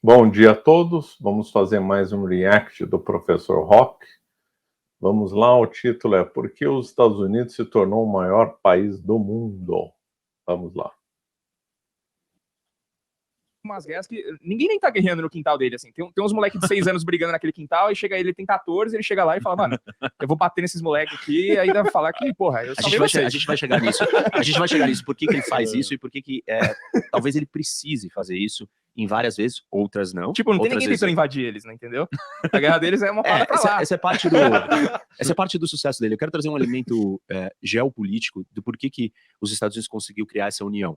Bom dia a todos. Vamos fazer mais um react do Professor Rock. Vamos lá, o título é Por que os Estados Unidos se tornou o maior país do mundo? Vamos lá. Umas guerras que ninguém nem tá guerreando no quintal dele, assim. Tem uns moleques de 6 anos brigando naquele quintal, e chega ele tem 14, ele chega lá e fala, mano, eu vou bater nesses moleques aqui, e aí deve falar que, porra, eu salvei vocês. A gente vai chegar nisso. A gente vai chegar nisso. Por que ele faz isso e por que talvez ele precise fazer isso em várias vezes, outras não. Tipo, não tem ninguém tentando invadir eles, né, entendeu? A guerra deles é uma parada pra lá. Essa é parte do sucesso dele. Eu quero trazer um elemento geopolítico do porquê que os Estados Unidos conseguiu criar essa união.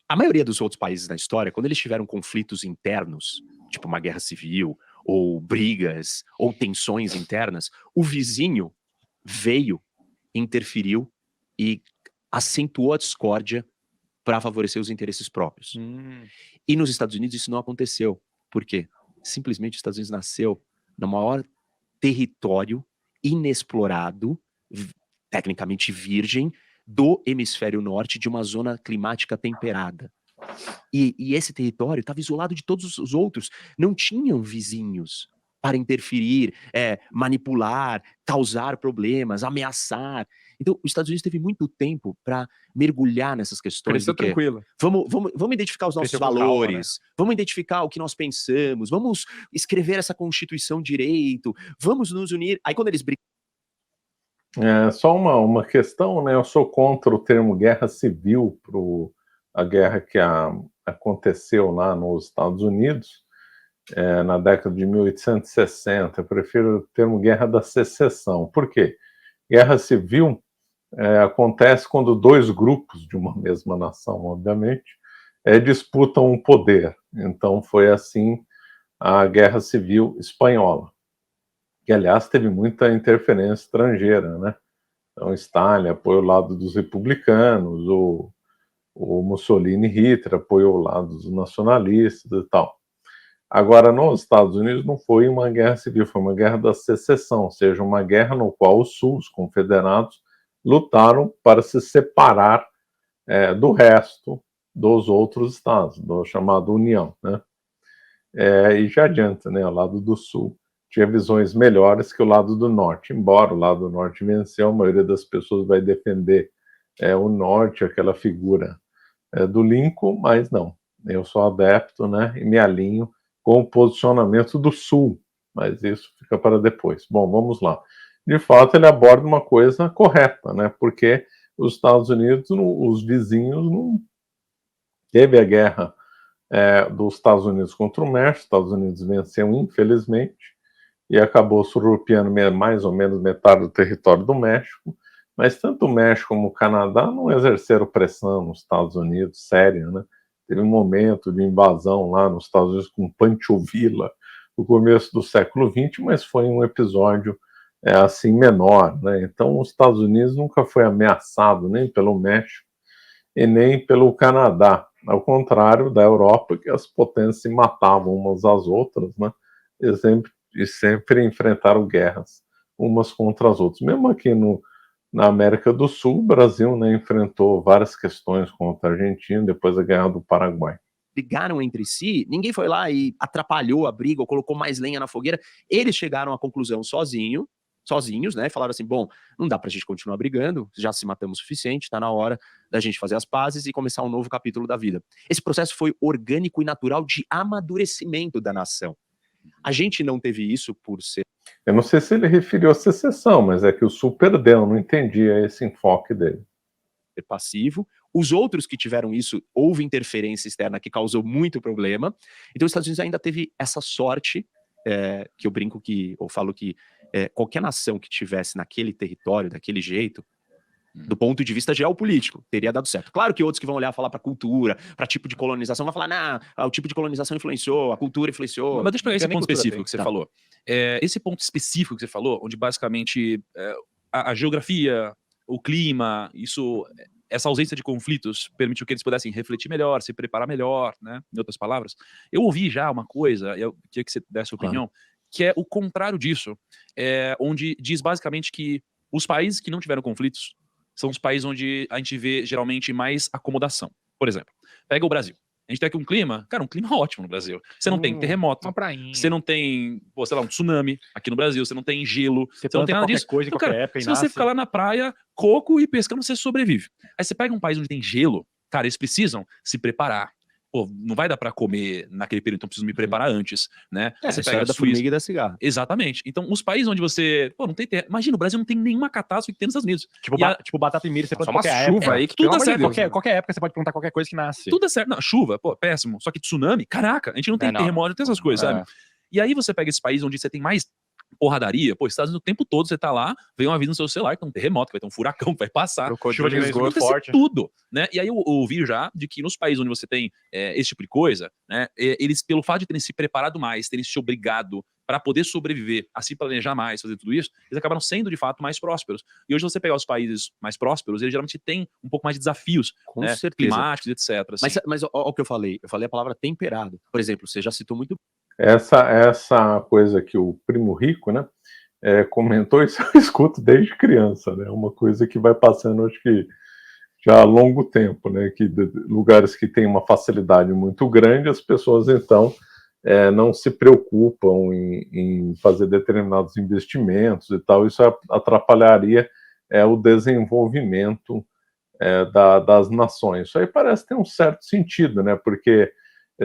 A maioria dos outros países na história, quando eles tiveram conflitos internos, tipo uma guerra civil, ou brigas, ou tensões internas, o vizinho veio, interferiu e acentuou a discórdia para favorecer os interesses próprios. E nos Estados Unidos isso não aconteceu. Por quê? Simplesmente os Estados Unidos nasceu no maior território inexplorado, tecnicamente virgem, do hemisfério norte, de uma zona climática temperada. E esse território estava isolado de todos os outros. Não tinham vizinhos para interferir, manipular, causar problemas, ameaçar. Então, os Estados Unidos teve muito tempo para mergulhar nessas questões. Cresceu tranquilo. Vamos identificar os nossos valores, calma, né? Vamos identificar o que nós pensamos, vamos escrever essa Constituição direito, vamos nos unir. Aí quando eles brigam... Só uma questão, né? Eu sou contra o termo guerra civil para a guerra que aconteceu lá nos Estados Unidos, na década de 1860. Eu prefiro o termo guerra da secessão. Por quê? Guerra civil acontece quando dois grupos de uma mesma nação, obviamente, disputam um poder. Então foi assim a Guerra Civil Espanhola, que aliás teve muita interferência estrangeira, né? Então Stalin apoiou o lado dos republicanos, o Mussolini e Hitler apoiou o lado dos nacionalistas e tal. Agora, nos Estados Unidos não foi uma guerra civil, foi uma guerra da secessão, ou seja, uma guerra no qual o Sul, os confederados, lutaram para se separar do resto dos outros estados, do chamado União, né? E já adianta, né? O lado do Sul tinha visões melhores que o lado do Norte, embora o lado do Norte venceu, a maioria das pessoas vai defender o Norte, aquela figura do Lincoln, mas não, eu sou adepto, né? E me alinho com o posicionamento do Sul, mas isso fica para depois. Bom, vamos lá. De fato, ele aborda uma coisa correta, né? Porque os Estados Unidos, os vizinhos, não teve a guerra dos Estados Unidos contra o México. Os Estados Unidos venceu, infelizmente, e acabou surrupiando mais ou menos metade do território do México. Mas tanto o México como o Canadá não exerceram pressão nos Estados Unidos, séria, né? Teve um momento de invasão lá nos Estados Unidos com Pancho Villa, no começo do século XX, mas foi um episódio assim menor, né? Então os Estados Unidos nunca foi ameaçado nem pelo México e nem pelo Canadá, ao contrário da Europa, que as potências se matavam umas às outras, né? E sempre enfrentaram guerras umas contra as outras. Mesmo aqui na América do Sul, o Brasil, né, enfrentou várias questões contra a Argentina depois da Guerra do Paraguai. Brigaram entre si, ninguém foi lá e atrapalhou a briga ou colocou mais lenha na fogueira. Eles chegaram à conclusão sozinhos, né? Falaram assim, bom, não dá pra gente continuar brigando, já se matamos o suficiente, tá na hora da gente fazer as pazes e começar um novo capítulo da vida. Esse processo foi orgânico e natural de amadurecimento da nação. A gente não teve isso por ser... Eu não sei se ele referiu a secessão, mas é que o Sul perdeu, não entendia esse enfoque dele. Passivo. Os outros que tiveram isso, houve interferência externa que causou muito problema. Então os Estados Unidos ainda teve essa sorte, que eu brinco ou falo que qualquer nação que tivesse naquele território, daquele jeito, do ponto de vista geopolítico, teria dado certo. Claro que outros que vão olhar falar para cultura, para tipo de colonização, vão falar, não, o tipo de colonização influenciou, a cultura influenciou. Mas deixa eu pegar esse ponto específico que você falou. Esse ponto específico que você falou, onde basicamente a geografia, o clima, essa ausência de conflitos permitiu que eles pudessem refletir melhor, se preparar melhor, né? Em outras palavras. Eu ouvi já uma coisa, eu queria que você desse a opinião, que é o contrário disso, onde diz basicamente que os países que não tiveram conflitos são os países onde a gente vê geralmente mais acomodação. Por exemplo, pega o Brasil. A gente tem aqui um clima, cara, um clima ótimo no Brasil. Você não tem terremoto, Uma prainha. você não tem, pô, sei lá, um tsunami aqui no Brasil, você não tem gelo, Você não tem planta nada qualquer disso. coisa em Então, qualquer cara, época e se você nasce. ficar lá na praia, coco e pescando, você sobrevive. Aí você pega um país onde tem gelo, cara, eles precisam se preparar. Pô, não vai dar pra comer naquele período, então preciso me preparar antes, né? É, Aí você a pega história a da Suíça. formiga e da cigarra. Exatamente. Então, os países onde você, pô, não tem terra. Imagina, o Brasil não tem nenhuma catástrofe que tem nos Estados Unidos. Tipo, E a- tipo batata e milho, você Só planta uma qualquer chuva época. aí que, tudo pelo amor de certo, Deus, né? Qualquer época você pode plantar qualquer coisa que nasce. Tudo é certo. Não, chuva, pô, péssimo. Só que tsunami, caraca, a gente não tem não. terremoto, não tem essas coisas, sabe? É. E aí você pega esse país onde você tem mais porradaria, pô, Estados Unidos o tempo todo você tá lá, vem um aviso no seu celular que tem um terremoto, que vai ter um furacão, que vai passar. Chuva de esgoto Acontece forte. tudo, né? E aí eu ouvi já de que nos países onde você tem esse tipo de coisa, né, eles, pelo fato de terem se preparado mais, terem se obrigado para poder sobreviver, a se planejar mais, fazer tudo isso, eles acabaram sendo de fato mais prósperos. E hoje você pegar os países mais prósperos, eles geralmente têm um pouco mais de desafios, Com né, certeza. climáticos, etc. assim. Mas ó, ó o que eu falei a palavra temperado. Por exemplo, você já citou muito Essa coisa que o Primo Rico, né, comentou, isso eu escuto desde criança, né, uma coisa que vai passando, acho que já há longo tempo, né, que lugares que têm uma facilidade muito grande, as pessoas, então, não se preocupam em fazer determinados investimentos e tal, isso atrapalharia o desenvolvimento das nações. Isso aí parece ter um certo sentido, né, porque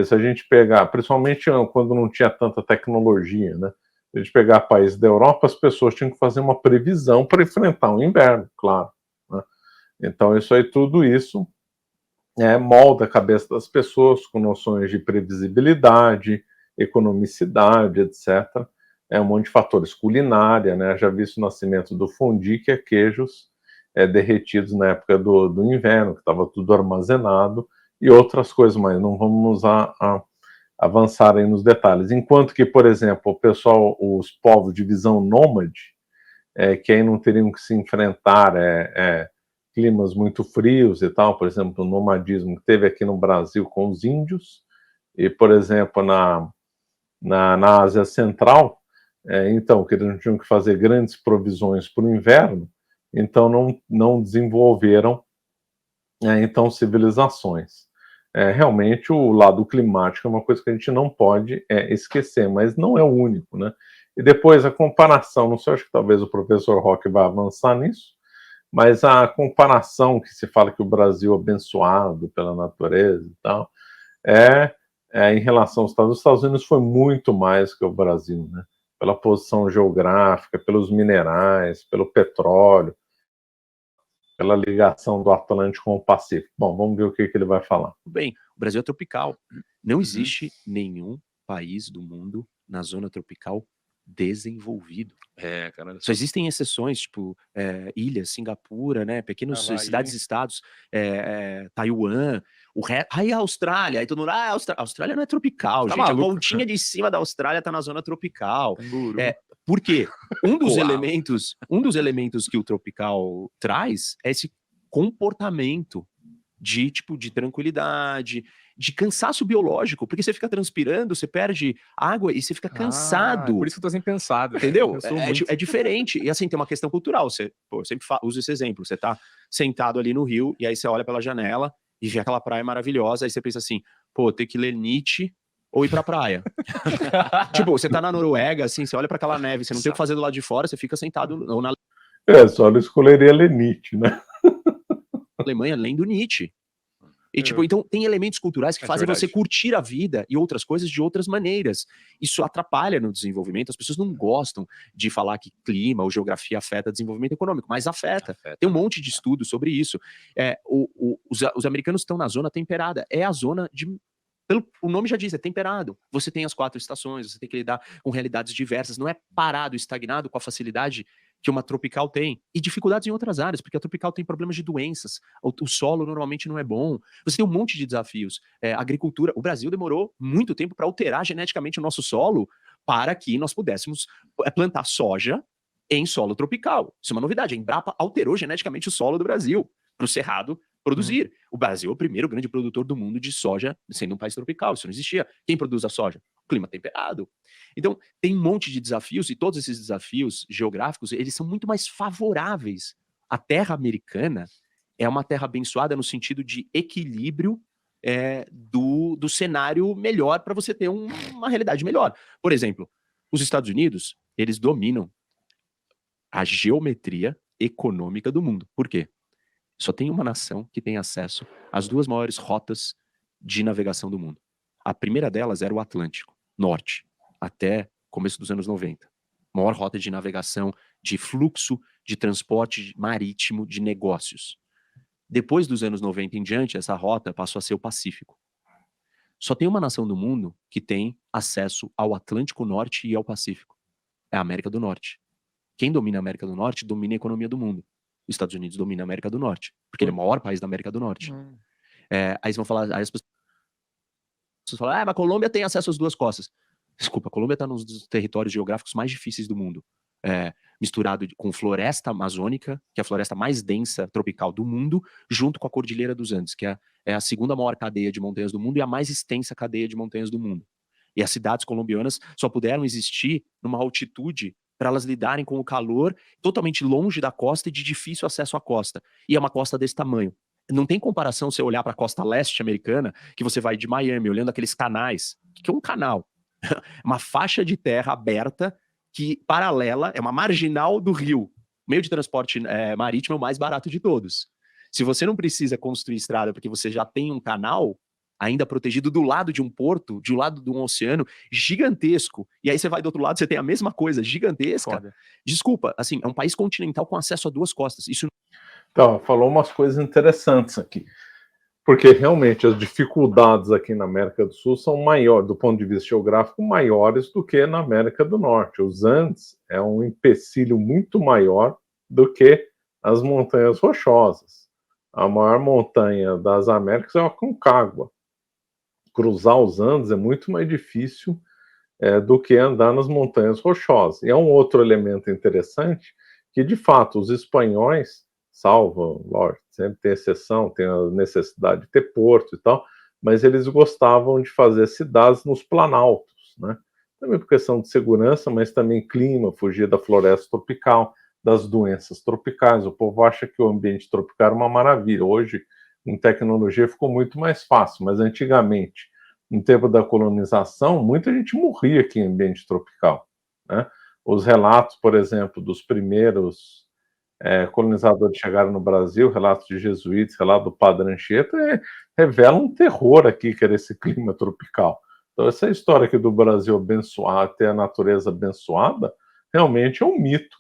se a gente pegar, principalmente quando não tinha tanta tecnologia, né, se a gente pegar países da Europa, as pessoas tinham que fazer uma previsão para enfrentar um inverno, claro, né? Então isso aí, tudo isso molda a cabeça das pessoas com noções de previsibilidade, economicidade, etc. Um monte de fatores, culinária, né? Já vi isso no nascimento do fondue, que é queijos derretidos na época do inverno, que estava tudo armazenado, e outras coisas mais. Não vamos avançar aí nos detalhes. Enquanto que, por exemplo, o pessoal, os povos de visão nômade, que aí não teriam que se enfrentar climas muito frios e tal, por exemplo, o nomadismo que teve aqui no Brasil com os índios, e, por exemplo, na Ásia Central, então, que eles não tinham que fazer grandes provisões para o inverno, então não desenvolveram, então, civilizações. Realmente, o lado climático é uma coisa que a gente não pode esquecer, mas não é o único, né? E depois a comparação, não sei, acho que talvez o professor Roque vai avançar nisso, mas a comparação que se fala que o Brasil é abençoado pela natureza e tal, em relação aos Estados Unidos foi muito mais que o Brasil, né? Pela posição geográfica, pelos minerais, pelo petróleo, pela ligação do Atlântico com o Pacífico. Bom, vamos ver o que ele vai falar. bem. O Brasil é tropical. Não existe nenhum país do mundo na zona tropical desenvolvido. Cara, Só existem exceções, tipo, ilhas, Singapura, né, pequenos Havaí. cidades-estados, Taiwan, aí a Austrália, aí todo mundo, a Austrália não é tropical, Tá gente, maluco. a pontinha de cima da Austrália tá na zona tropical. Canguru. Por quê? Um dos Koala. elementos que o tropical traz é esse comportamento de tranquilidade, de cansaço biológico, porque você fica transpirando, você perde água e você fica cansado. Por isso que eu tô sempre pensado. Entendeu? Eu sou muito. É diferente. E assim, tem uma questão cultural. Eu sempre uso esse exemplo. Você tá sentado ali no rio, e aí você olha pela janela e vê aquela praia maravilhosa, aí você pensa assim, pô, ter que ler Nietzsche ou ir pra praia. Tipo, você tá na Noruega, assim, você olha pra aquela neve, você não tem o que fazer do lado de fora, você fica sentado, ou na Só não escolheria Lenite, né? Alemanha, lendo Nietzsche. E, então, tem elementos culturais que fazem verdade. você curtir a vida e outras coisas de outras maneiras. Isso atrapalha no desenvolvimento. As pessoas não gostam de falar que clima ou geografia afeta desenvolvimento econômico, mas afeta. Tem um monte de estudos sobre isso. Os americanos estão na zona temperada. É a zona de... O nome já diz, é temperado. Você tem as 4 estações, você tem que lidar com realidades diversas. Não é parado, estagnado com a facilidade que uma tropical tem, e dificuldades em outras áreas, porque a tropical tem problemas de doenças, o solo normalmente não é bom, você tem um monte de desafios. Agricultura, o Brasil demorou muito tempo para alterar geneticamente o nosso solo para que nós pudéssemos plantar soja em solo tropical. Isso é uma novidade, a Embrapa alterou geneticamente o solo do Brasil para o cerrado produzir. O Brasil é o primeiro grande produtor do mundo de soja, sendo um país tropical, isso não existia. Quem produz a soja? Clima temperado. Então, tem um monte de desafios, e todos esses desafios geográficos, eles são muito mais favoráveis. A terra americana é uma terra abençoada no sentido de equilíbrio do cenário melhor para você ter uma realidade melhor. Por exemplo, os Estados Unidos, eles dominam a geometria econômica do mundo. Por quê? Só tem uma nação que tem acesso às 2 maiores rotas de navegação do mundo. A primeira delas era o Atlântico Norte, até começo dos anos 90. Maior rota de navegação, de fluxo de transporte marítimo de negócios. Depois dos anos 90 em diante, essa rota passou a ser o Pacífico. Só tem uma nação do mundo que tem acesso ao Atlântico Norte e ao Pacífico. É a América do Norte. Quem domina a América do Norte domina a economia do mundo. Os Estados Unidos domina a América do Norte, porque ele é o maior país da América do Norte. Aí eles vão falar, aí as pessoas falam, mas a Colômbia tem acesso às 2 costas. Desculpa, a Colômbia está nos territórios geográficos mais difíceis do mundo. Misturado com floresta amazônica, que é a floresta mais densa tropical do mundo, junto com a Cordilheira dos Andes, que é a segunda maior cadeia de montanhas do mundo e a mais extensa cadeia de montanhas do mundo. E as cidades colombianas só puderam existir numa altitude para elas lidarem com o calor totalmente longe da costa e de difícil acesso à costa. E é uma costa desse tamanho. Não tem comparação se você olhar para a costa leste americana, que você vai de Miami, olhando aqueles canais. O que é um canal? Uma faixa de terra aberta que, paralela, é uma marginal do rio. O meio de transporte marítimo é o mais barato de todos. Se você não precisa construir estrada porque você já tem um canal ainda protegido do lado de um porto, de um lado de um oceano gigantesco, e aí você vai do outro lado, você tem a mesma coisa, gigantesca. Foda. Desculpa, assim, é um país continental com acesso a 2 costas. Isso Então, falou umas coisas interessantes aqui. Porque realmente as dificuldades aqui na América do Sul são maiores, do ponto de vista geográfico, maiores do que na América do Norte. Os Andes é um empecilho muito maior do que as montanhas rochosas. A maior montanha das Américas é a Aconcagua. Cruzar os Andes é muito mais difícil do que andar nas montanhas rochosas. E é um outro elemento interessante que, de fato, os espanhóis, salvo, lógico, sempre tem exceção, tem a necessidade de ter porto e tal, mas eles gostavam de fazer cidades nos planaltos, né? Também por questão de segurança, mas também clima, fugir da floresta tropical, das doenças tropicais. O povo acha que o ambiente tropical é uma maravilha. Hoje, com tecnologia, ficou muito mais fácil, mas antigamente, no tempo da colonização, muita gente morria aqui em ambiente tropical, né? Os relatos, por exemplo, dos primeiros colonizadores chegaram no Brasil, relatos de jesuítas, relato do Padre Anchieta, revela um terror aqui, que era esse clima tropical. Então, essa história aqui do Brasil abençoado, ter a natureza abençoada, realmente é um mito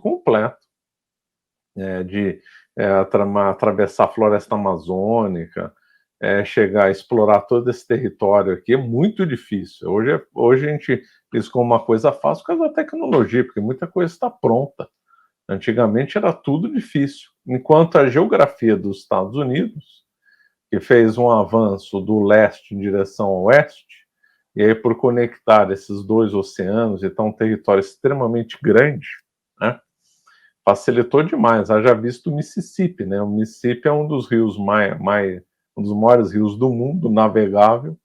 completo, de atravessar a floresta amazônica, chegar a explorar todo esse território aqui é muito difícil. Hoje a gente diz como uma coisa fácil por causa da tecnologia, porque muita coisa está pronta. Antigamente era tudo difícil. Enquanto a geografia dos Estados Unidos, que fez um avanço do leste em direção ao oeste, e aí por conectar esses 2 oceanos, então um território extremamente grande, né, facilitou demais. Haja visto o Mississippi, né? O Mississippi é um dos rios um dos maiores rios do mundo, navegável,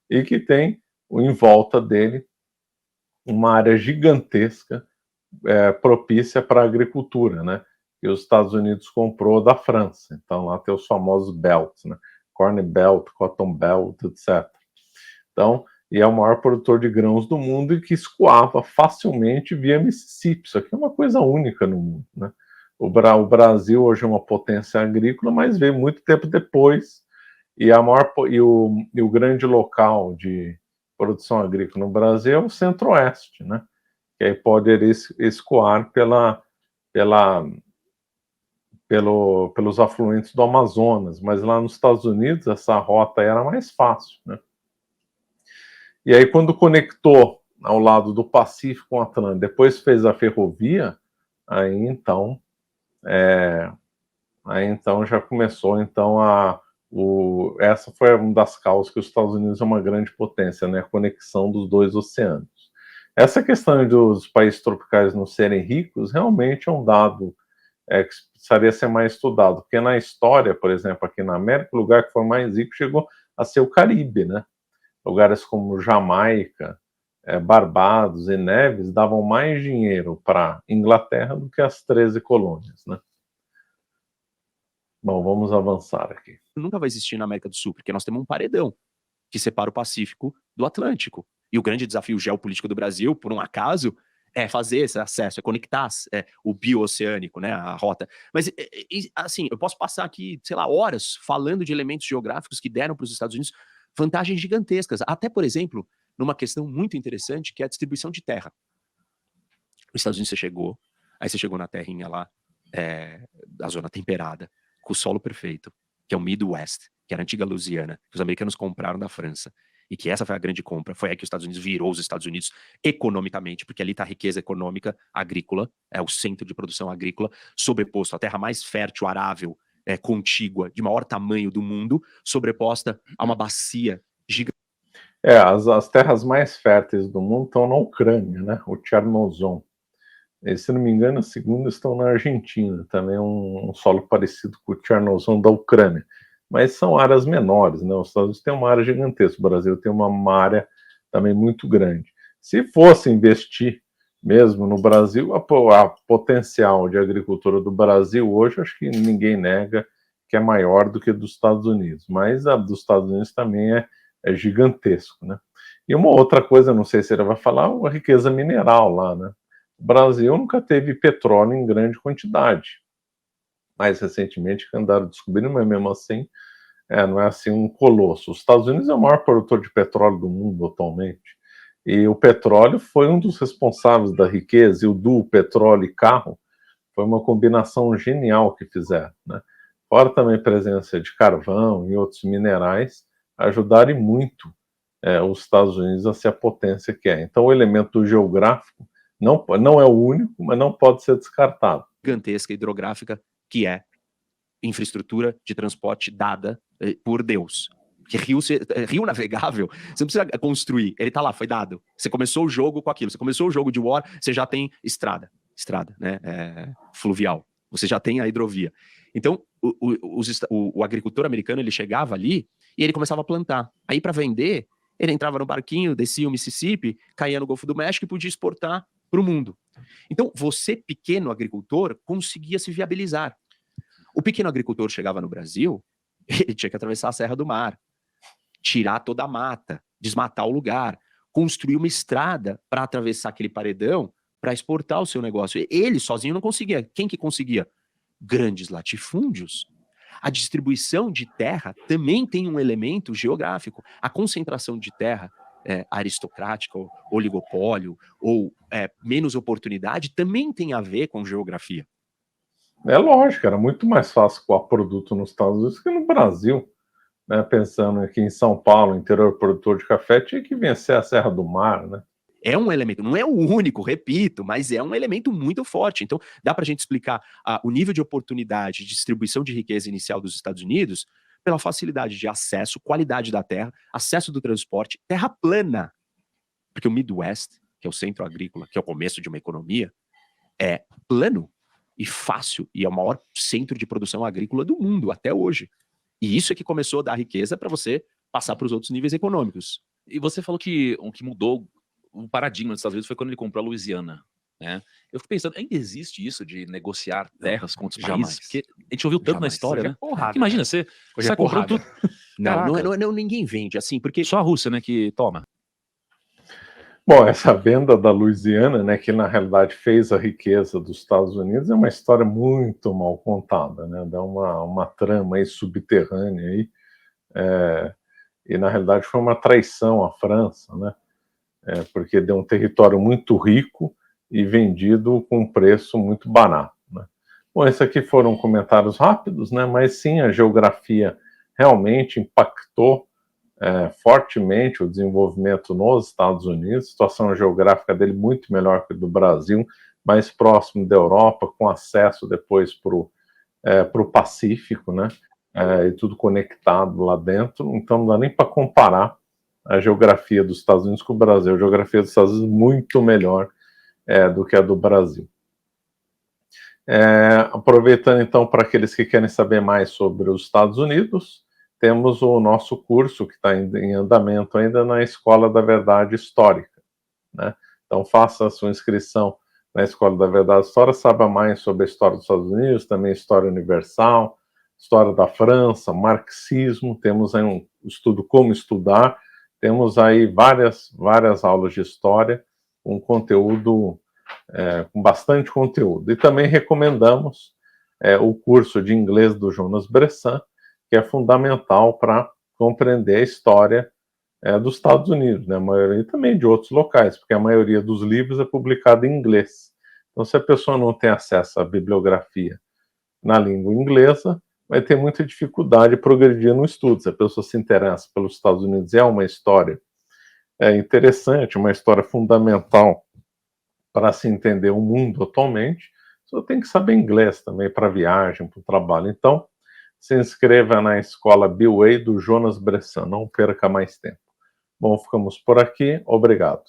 e que tem em volta dele uma área gigantesca propícia para a agricultura, né? E os Estados Unidos comprou da França. Então lá tem os famosos belts, né? Corn Belt, Cotton Belt, etc. Então, e é o maior produtor de grãos do mundo e que escoava facilmente via Mississippi. Isso aqui é uma coisa única no mundo, né? O Brasil hoje é uma potência agrícola, mas veio muito tempo depois, e o grande local de produção agrícola no Brasil é o Centro-Oeste, né? Que aí pode escoar pelos afluentes do Amazonas, mas lá nos Estados Unidos essa rota era mais fácil, né? E aí quando conectou ao lado do Pacífico com o Atlântico, depois fez a ferrovia, aí então já começou essa foi uma das causas que os Estados Unidos é uma grande potência, né? A conexão dos 2 oceanos. Essa questão dos países tropicais não serem ricos realmente é um dado que precisaria ser mais estudado, porque na história, por exemplo, aqui na América, o lugar que foi mais rico chegou a ser o Caribe, né? Lugares como Jamaica, Barbados e Neves davam mais dinheiro para a Inglaterra do que as 13 colônias, né? Bom, vamos avançar aqui. Nunca vai existir na América do Sul, porque nós temos um paredão que separa o Pacífico do Atlântico. E o grande desafio geopolítico do Brasil, por um acaso, é fazer esse acesso, é conectar o bioceânico, né, a rota. Mas, assim, eu posso passar aqui, sei lá, horas falando de elementos geográficos que deram para os Estados Unidos vantagens gigantescas. Até, por exemplo, numa questão muito interessante, que é a distribuição de terra. Nos Estados Unidos você chegou na terrinha lá, da zona temperada, com o solo perfeito, que é o Midwest, que era a antiga Louisiana, que os americanos compraram da França. E que essa foi a grande compra, foi aí que os Estados Unidos virou os Estados Unidos economicamente, porque ali está a riqueza econômica agrícola, é o centro de produção agrícola, sobreposto à terra mais fértil, arável, contígua, de maior tamanho do mundo, sobreposta a uma bacia gigante. As terras mais férteis do mundo estão na Ucrânia, né? O Chernozem. E, se não me engano, as segundas estão na Argentina, também um solo parecido com o Chernozem da Ucrânia. Mas são áreas menores, né? Os Estados Unidos têm uma área gigantesca, o Brasil tem uma área também muito grande. Se fosse investir mesmo no Brasil, a potencial de agricultura do Brasil hoje, acho que ninguém nega que é maior do que a dos Estados Unidos, mas a dos Estados Unidos também é gigantesco, né? E uma outra coisa, não sei se ele vai falar, a riqueza mineral lá, né? O Brasil nunca teve petróleo em grande quantidade. Mais recentemente que andaram descobrindo, mas mesmo assim, não é assim um colosso. Os Estados Unidos é o maior produtor de petróleo do mundo atualmente. E o petróleo foi um dos responsáveis da riqueza, e o duo petróleo e carro foi uma combinação genial que fizeram, né? Fora também a presença de carvão e outros minerais, ajudaram muito os Estados Unidos a ser a potência que é. Então, o elemento geográfico não é o único, mas não pode ser descartado. Gigantesca hidrográfica, que é infraestrutura de transporte dada por Deus. Porque rio navegável, você não precisa construir, ele tá lá, foi dado. Você começou o jogo com aquilo, você começou o jogo de War, você já tem estrada, né, fluvial, você já tem a hidrovia. Então, o agricultor americano, ele chegava ali e ele começava a plantar. Aí, para vender, ele entrava no barquinho, descia o Mississippi, caía no Golfo do México e podia exportar para o mundo. Então, você, pequeno agricultor, conseguia se viabilizar. O pequeno agricultor chegava no Brasil, ele tinha que atravessar a Serra do Mar, tirar toda a mata, desmatar o lugar, construir uma estrada para atravessar aquele paredão para exportar o seu negócio. Ele sozinho não conseguia. Quem que conseguia? Grandes latifúndios. A distribuição de terra também tem um elemento geográfico. A concentração de terra aristocrática, ou oligopólio, ou menos oportunidade, também tem a ver com geografia. É lógico, era muito mais fácil coar produto nos Estados Unidos que no Brasil. Né? Pensando aqui em São Paulo, interior produtor de café, tinha que vencer a Serra do Mar, né? É um elemento, não é o único, repito, mas é um elemento muito forte. Então, dá para a gente explicar o nível de oportunidade de distribuição de riqueza inicial dos Estados Unidos pela facilidade de acesso, qualidade da terra, acesso do transporte, terra plana. Porque o Midwest, que é o centro agrícola, que é o começo de uma economia, é plano e fácil, e é o maior centro de produção agrícola do mundo até hoje. E isso é que começou a dar riqueza para você passar para os outros níveis econômicos. E você falou que o que mudou o paradigma dos Estados Unidos foi quando ele comprou a Louisiana, né? Eu fico pensando, ainda existe isso de negociar terras com outros países? Porque a gente ouviu tanto na história, né? Porrada, Imagina, você sai comprando tudo. Não, ninguém vende assim, porque Só a Rússia, né, que toma. Bom, essa venda da Louisiana, né, que na realidade fez a riqueza dos Estados Unidos, é uma história muito mal contada, né? Dá uma trama aí subterrânea aí, e na realidade foi uma traição à França, né? Porque deu um território muito rico e vendido com um preço muito barato, né? Bom, esses aqui foram comentários rápidos, né? Mas sim, a geografia realmente impactou fortemente o desenvolvimento nos Estados Unidos, a situação geográfica dele muito melhor que a do Brasil, mais próximo da Europa, com acesso depois para o Pacífico, né? E tudo conectado lá dentro, então não dá nem para comparar a geografia dos Estados Unidos com o Brasil. A geografia dos Estados Unidos é muito melhor do que a do Brasil. Aproveitando então para aqueles que querem saber mais sobre os Estados Unidos, temos o nosso curso que está em andamento ainda na Escola da Verdade Histórica, né? Então faça a sua inscrição na Escola da Verdade Histórica, saiba mais sobre a história dos Estados Unidos, também história universal, história da França, marxismo, temos aí um estudo como estudar, temos aí várias aulas de história com conteúdo, com bastante conteúdo. E também recomendamos o curso de inglês do Jonas Bressan, que é fundamental para compreender a história dos Estados Unidos, né? A maioria também de outros locais, porque a maioria dos livros é publicada em inglês. Então, se a pessoa não tem acesso à bibliografia na língua inglesa, vai ter muita dificuldade de progredir no estudo. Se a pessoa se interessa pelos Estados Unidos, é uma história interessante, uma história fundamental para se entender o mundo atualmente, só tem que saber inglês também para viagem, para o trabalho. Então, se inscreva na escola B-Way do Jonas Bressan, não perca mais tempo. Bom, ficamos por aqui, obrigado.